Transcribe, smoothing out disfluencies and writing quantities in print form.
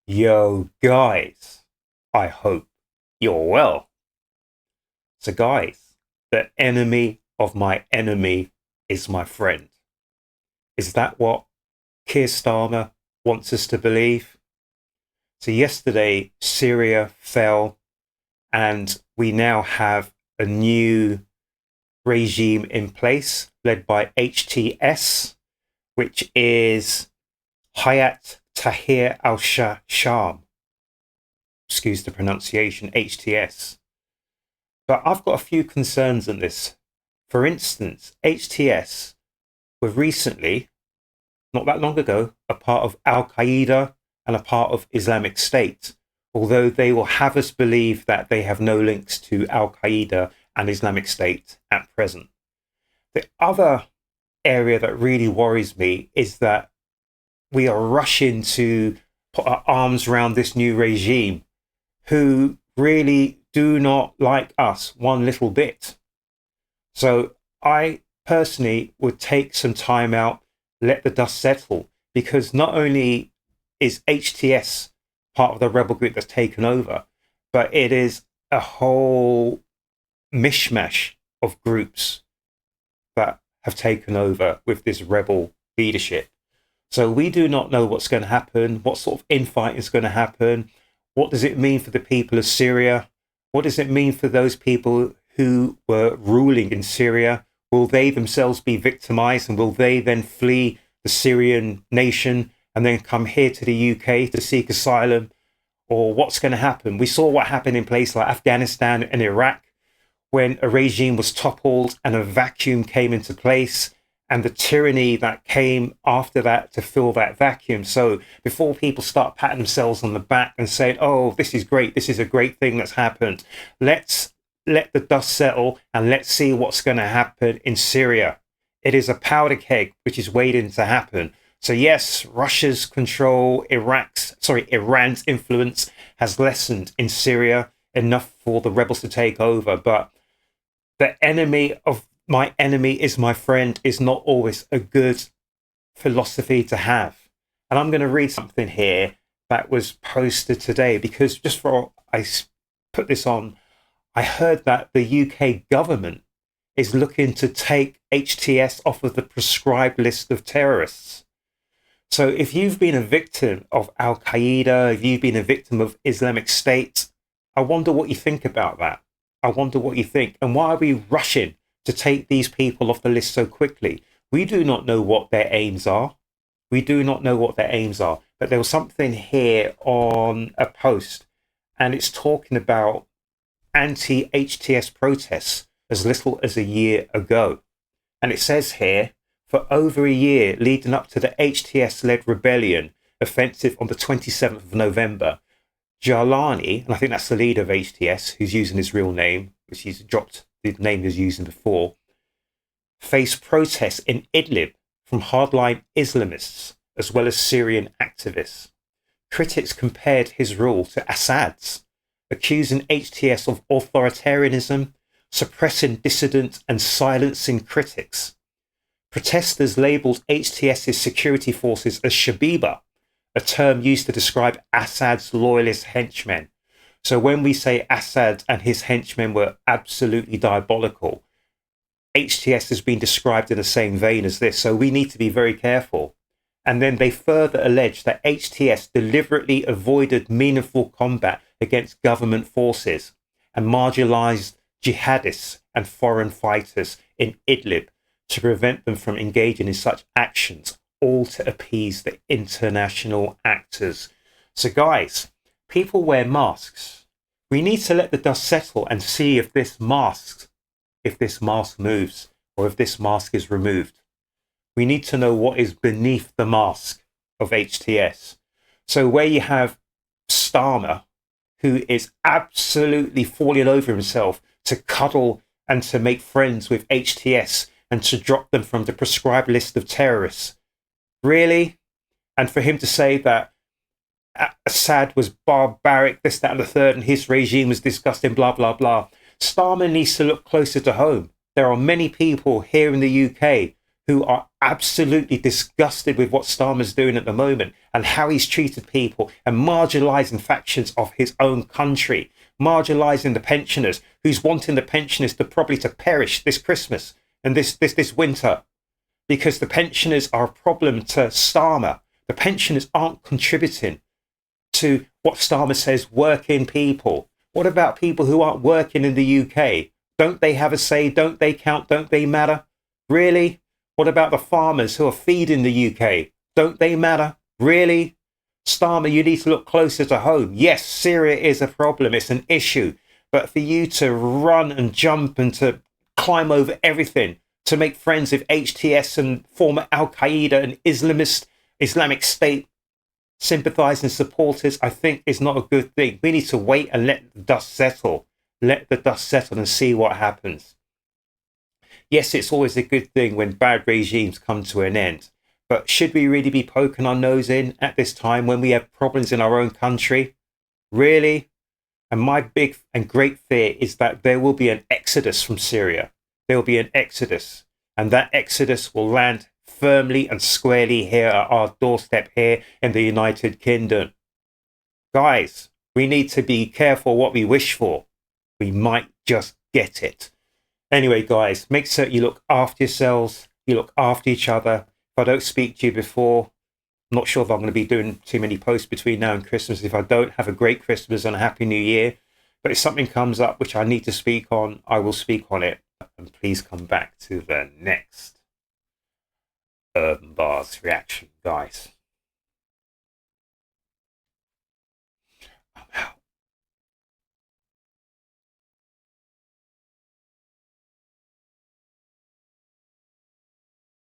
Yo, guys, I hope you're well. So, guys, the enemy of my enemy is my friend. Is that what Keir Starmer wants us to believe? So, yesterday, Syria fell, and we now have a new regime in place led by HTS, which is Hayat Tahrir al Sham. Excuse the pronunciation, HTS. But I've got a few concerns on this. For instance, HTS were recently, not that long ago, a part of Al Qaeda and a part of Islamic State, although they will have us believe that they have no links to Al Qaeda and Islamic State at present. The other area that really worries me is that we are rushing to put our arms around this new regime who really do not like us one little bit. So I personally would take some time out, let the dust settle, because not only is HTS part of the rebel group that's taken over, but it is a whole mishmash of groups that have taken over with this rebel leadership. So we do not know what's going to happen, what sort of infighting is going to happen. What does it mean for the people of Syria? What does it mean for those people who were ruling in Syria? Will they themselves be victimized, and will they then flee the Syrian nation and then come here to the UK to seek asylum? Or what's going to happen? We saw what happened in places like Afghanistan and Iraq when a regime was toppled and a vacuum came into place, and the tyranny that came after that to fill that vacuum. So before people start patting themselves on the back and saying, oh, this is great, this is a great thing that's happened, let's let the dust settle and let's see what's going to happen in Syria. It is a powder keg which is waiting to happen. So yes, Russia's control, Iran's influence has lessened in Syria enough for the rebels to take over. But the enemy of my enemy is my friend is not always a good philosophy to have. And I'm going to read something here that was posted today, because just for I put this on, I heard that the UK government is looking to take HTS off of the prescribed list of terrorists. So if you've been a victim of Al Qaeda, if you've been a victim of Islamic State, I wonder what you think about that. I wonder what you think. And why are we rushing to take these people off the list so quickly? We do not know what their aims are. We do not know what their aims are. But there was something here on a post, and it's talking about anti-HTS protests as little as a year ago. And it says here, for over a year leading up to the HTS-led rebellion offensive on the 27th of November, Jalani, and I think that's the leader of HTS, who's using his real name, which he's dropped the name he was using before, faced protests in Idlib from hardline Islamists as well as Syrian activists. Critics compared his rule to Assad's, accusing HTS of authoritarianism, suppressing dissidents and silencing critics. Protesters labelled HTS's security forces as Shabiba, a term used to describe Assad's loyalist henchmen. So when we say Assad and his henchmen were absolutely diabolical, HTS has been described in the same vein as this. So we need to be very careful. And then they further allege that HTS deliberately avoided meaningful combat against government forces and marginalised jihadists and foreign fighters in Idlib to prevent them from engaging in such actions, all to appease the international actors. So guys, people wear masks. We need to let the dust settle and see if this mask moves or if this mask is removed. We need to know what is beneath the mask of HTS. So where you have Starmer, who is absolutely falling over himself to cuddle and to make friends with HTS and to drop them from the prescribed list of terrorists. Really? And for him to say that Assad was barbaric, this, that, and the third, and his regime was disgusting, blah, blah, blah. Starmer needs to look closer to home. There are many people here in the UK who are absolutely disgusted with what Starmer's doing at the moment and how he's treated people and marginalising factions of his own country, marginalising the pensioners, who's wanting the pensioners to probably to perish this Christmas and this winter, because the pensioners are a problem to Starmer. The pensioners aren't contributing to what Starmer says, working people. What about people who aren't working in the UK? Don't they have a say? Don't they count? Don't they matter? Really? What about the farmers who are feeding the UK? Don't they matter? Really? Starmer, you need to look closer to home. Yes, Syria is a problem. It's an issue. But for you to run and jump and to climb over everything, to make friends with HTS and former Qaeda and Islamic State sympathising supporters, I think is not a good thing. We need to wait and let the dust settle. Let the dust settle and see what happens. Yes, it's always a good thing when bad regimes come to an end. But should we really be poking our nose in at this time when we have problems in our own country? Really? And my big and great fear is that there will be an exodus from Syria. There will be an exodus. And that exodus will land firmly and squarely here at our doorstep here in the United Kingdom. Guys, we need to be careful what we wish for. We might just get it. Anyway, guys, make certain you look after yourselves, you look after each other. If I don't speak to you before, I'm not sure if I'm going to be doing too many posts between now and Christmas. If I don't, have a great Christmas and a Happy New Year. But if something comes up which I need to speak on, I will speak on it. And please come back to the next Urb'n Bars reaction, guys.